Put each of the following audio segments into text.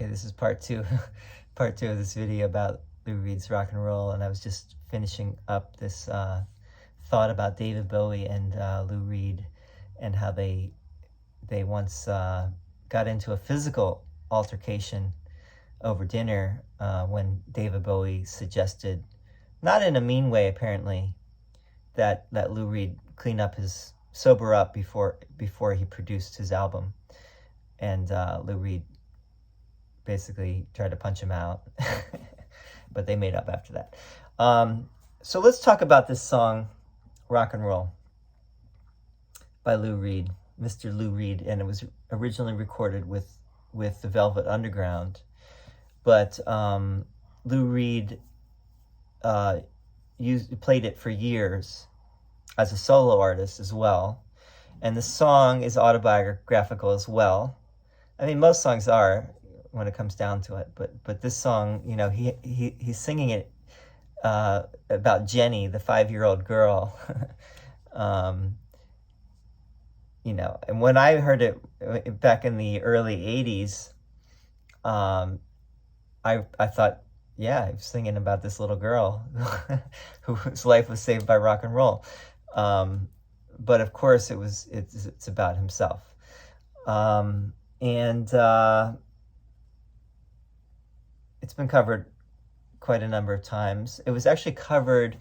Okay, this is part two, part two of this video about Lou Reed's rock and roll, and I was just finishing up this thought about David Bowie and Lou Reed, and how they once got into a physical altercation over dinner when David Bowie suggested, not in a mean way apparently, that Lou Reed sober up before he produced his album, and Lou Reed basically tried to punch him out, but they made up after that. So let's talk about this song, Rock and Roll, by Lou Reed, Mr. Lou Reed, and it was originally recorded with the Velvet Underground, but Lou Reed played it for years as a solo artist as well, and the song is autobiographical as well. I mean, most songs are, when it comes down to it, but this song, you know, he's singing it about Jenny, the 5-year-old girl. You know, and when I heard it back in the early 80s, I thought, yeah, he was singing about this little girl whose life was saved by rock and roll. But of course it's about himself. It's been covered quite a number of times. It was actually covered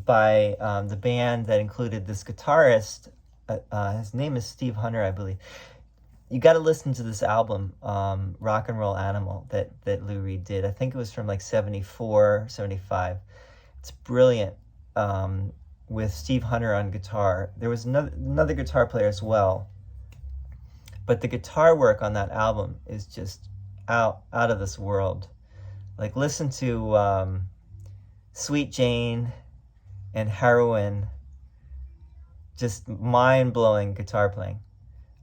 by the band that included this guitarist. His name is Steve Hunter, I believe. You got to listen to this album, Rock and Roll Animal, that Lou Reed did. I think it was from like 74, 75. It's brilliant, with Steve Hunter on guitar. There was another guitar player as well, but the guitar work on that album is just out of this world. Like, listen to Sweet Jane and Heroin. Just mind-blowing guitar playing.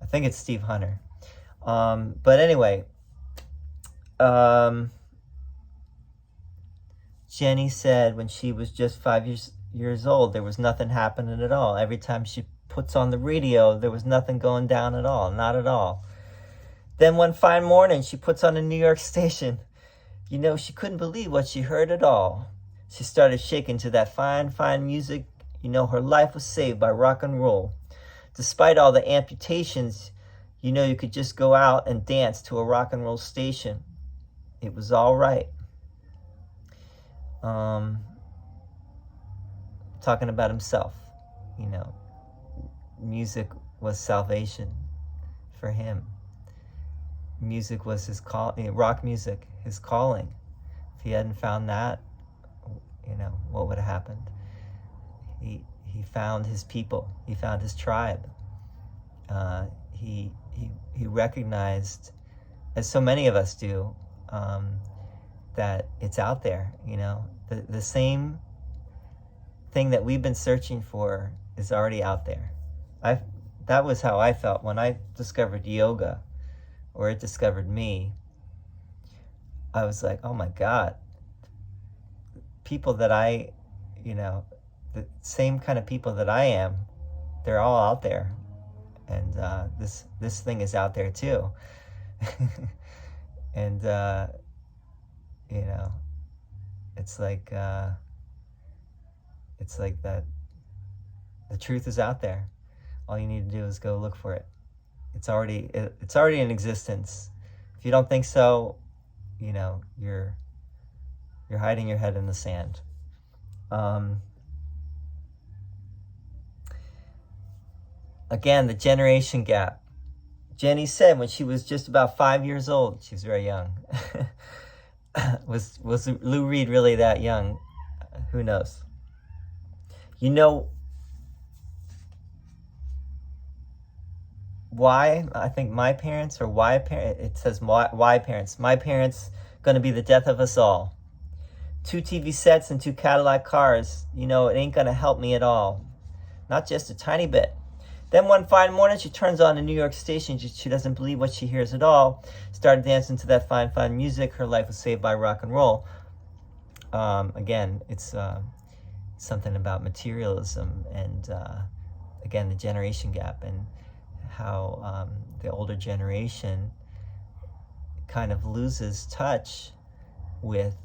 I think it's Steve Hunter. But anyway, Jenny said when she was just 5 years old, there was nothing happening at all. Every time she puts on the radio, there was nothing going down at all, not at all. Then one fine morning, she puts on a New York station. You know, she couldn't believe what she heard at all. She started shaking to that fine, fine music. You know, her life was saved by rock and roll. Despite all the amputations, you know, you could just go out and dance to a rock and roll station. It was all right. Talking about himself, you know, music was salvation for him. Music was his call, rock music, his calling. If he hadn't found that, you know, what would have happened? He found his people. He found his tribe. He recognized, as so many of us do, that it's out there. You know, the same thing that we've been searching for is already out there. That was how I felt when I discovered yoga, or it discovered me. I was like, oh my God, people that the same kind of people that I am, they're all out there. And this thing is out there too. And, you know, it's like that the truth is out there. All you need to do is go look for it. It's already in existence. If you don't think so, you know, you're hiding your head in the sand. Again, the generation gap. Jenny said when she was just about 5 years old, she was very young. Was Lou Reed really that young? Who knows? You know why? I think my parents, or why parents, it says why parents. My parents gonna be the death of us all. 2 TV sets and 2 Cadillac cars. You know, it ain't gonna help me at all. Not just a tiny bit. Then one fine morning, she turns on a New York station. She doesn't believe what she hears at all. Started dancing to that fine, fine music. Her life was saved by rock and roll. Again, it's something about materialism and, again, the generation gap, and how the older generation kind of loses touch with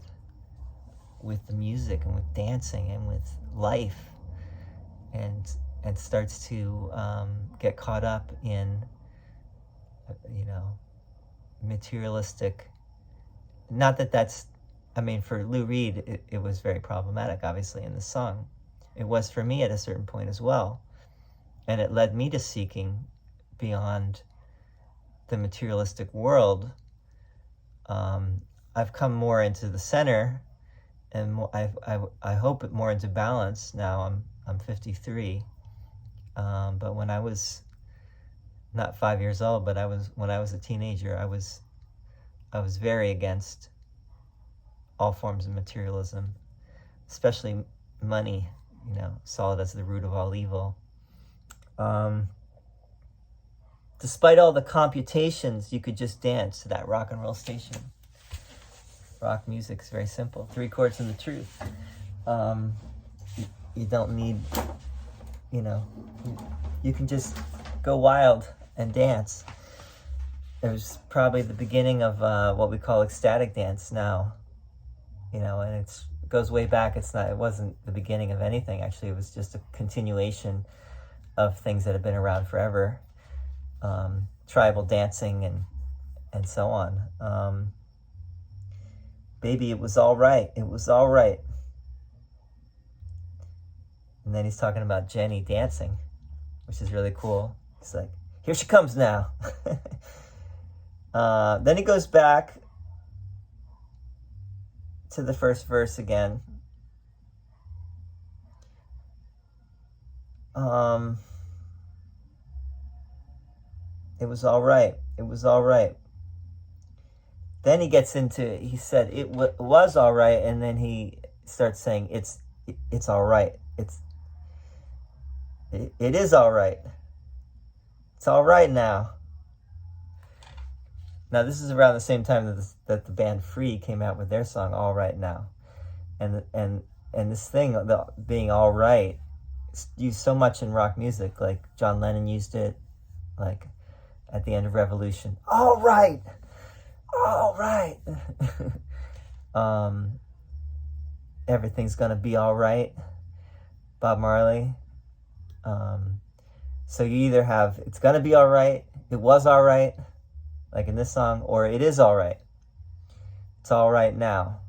the music and with dancing and with life, and starts to get caught up in materialistic. Not that that's, I mean, for Lou Reed, it was very problematic, obviously, in the song. It was for me at a certain point as well. And it led me to seeking beyond the materialistic world. I've come more into the center, and more, I hope more into balance now. I'm 53. But when I was not 5 years old, but when I was a teenager, I was very against all forms of materialism, especially money. Saw it as the root of all evil. Despite all the computations, you could just dance to that rock and roll station. Rock music is very simple. 3 chords and the truth. You don't need, you can just go wild and dance. It was probably the beginning of what we call ecstatic dance now. And it goes way back. It wasn't the beginning of anything, actually. It was just a continuation of things that have been around forever. Tribal dancing and so on. Baby, it was all right. It was all right. And then he's talking about Jenny dancing, which is really cool. He's like, here she comes now. Then he goes back to the first verse again. It was all right. It was all right. Then he gets into, he said it was all right, and then he starts saying it's all right. It is all right. It's all right now. Now this is around the same time that the band Free came out with their song All Right Now, and this thing, the being all right, is used so much in rock music. Like John Lennon used it, like at the end of Revolution. All right. All right. Everything's gonna be all right. Bob Marley. So you either have it's gonna be all right, it was all right, like in this song, or it is all right. It's all right now.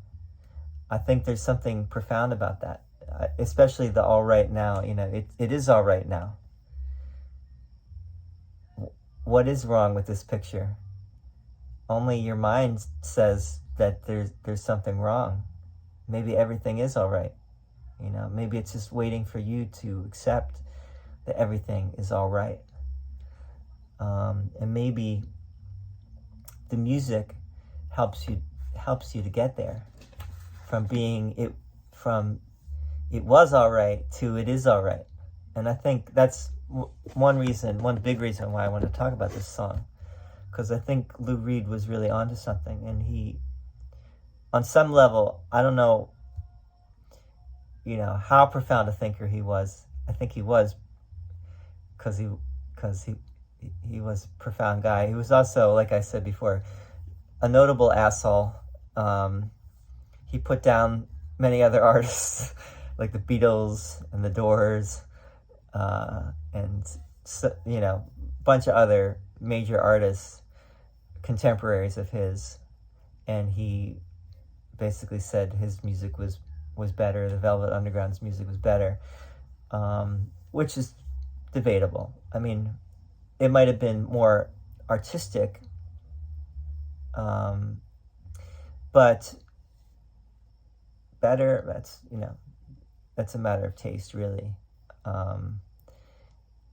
I think there's something profound about that, especially the all right now. It is all right now. What is wrong with this picture? Only your mind says that there's something wrong. Maybe everything is all right. Maybe it's just waiting for you to accept that everything is all right. And maybe the music helps you to get there, from it was all right to it is all right. And I think that's one big reason why I want to talk about this song, because I think Lou Reed was really onto something, and he, on some level, I don't know, how profound a thinker he was. I think he was, because he was a profound guy. He was also, like I said before, a notable asshole. He put down many other artists, like the Beatles and the Doors, and a bunch of other major artists, contemporaries of his, and he basically said his music was better, the Velvet Underground's music was better, which is debatable. I mean, it might have been more artistic, but better, that's a matter of taste, really.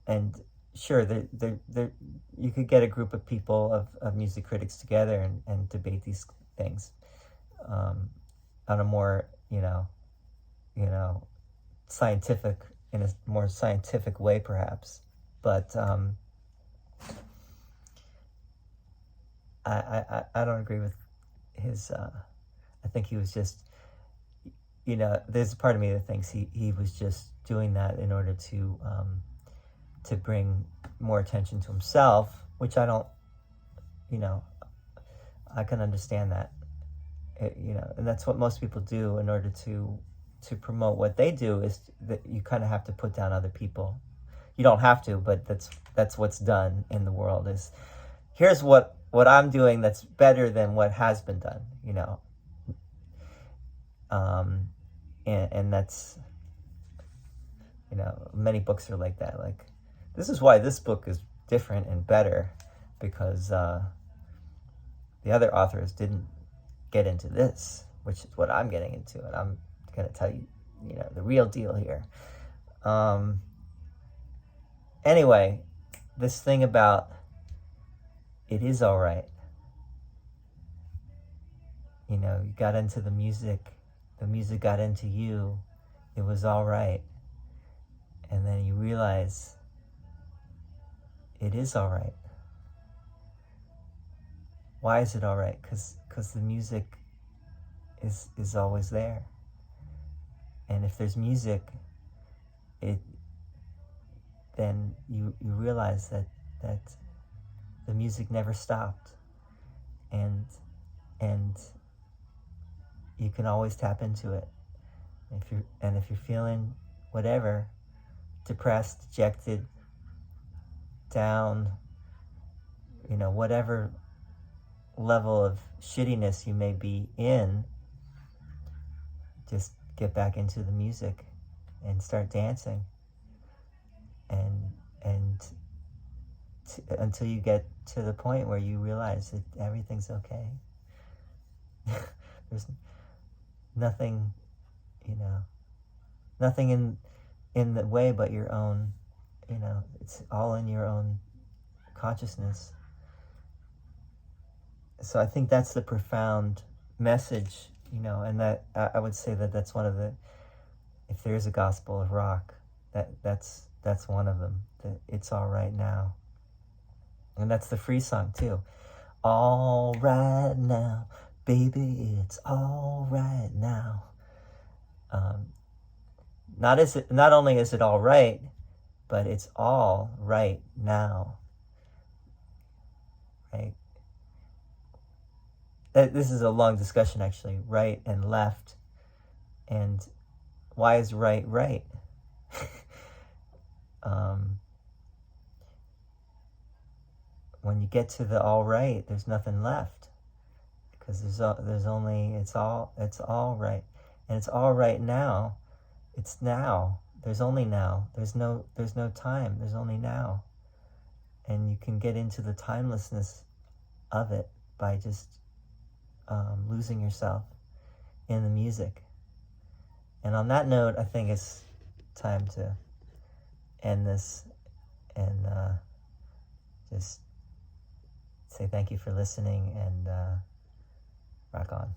And sure, you could get a group of people, of music critics together and debate these things on a more, scientific, in a more scientific way, perhaps. But I don't agree with his. I think he was just, there's a part of me that thinks he was just doing that in order to bring more attention to himself, which I don't, I can understand that. And that's what most people do in order to promote what they do, is that you kind of have to put down other people. You don't have to, but that's what's done in the world. Is here's what I'm doing that's better than what has been done. And that's, many books are like that. Like, this is why this book is different and better, because the other authors didn't get into this, which is what I'm getting into, and I'm going to tell you, the real deal here. Anyway, this thing about it is all right. You got into the music got into you, it was all right. And then you realize it is all right. Why is it all right? Because the music is always there. And if there's music, then you realize that the music never stopped, and you can always tap into it. If you're feeling whatever, depressed, dejected, down, whatever level of shittiness you may be in, just get back into the music and start dancing, until you get to the point where you realize that everything's okay. There's nothing, nothing in the way but your own, it's all in your own consciousness. So I think that's the profound message, and that I would say that that's one of the, if there is a gospel of rock, that's one of them. That it's all right now. And that's the Free song too. All right now, baby, it's all right now. Not only is it all right, but it's all right now. Right? This is a long discussion, actually. Right and left. And why is right? When you get to the all right, there's nothing left, because there's only, it's all right, and it's all right now. It's now. There's only now. There's no time. There's only now. And you can get into the timelessness of it by just losing yourself in the music. And on that note, I think it's time to end this and just say thank you for listening, and rock on.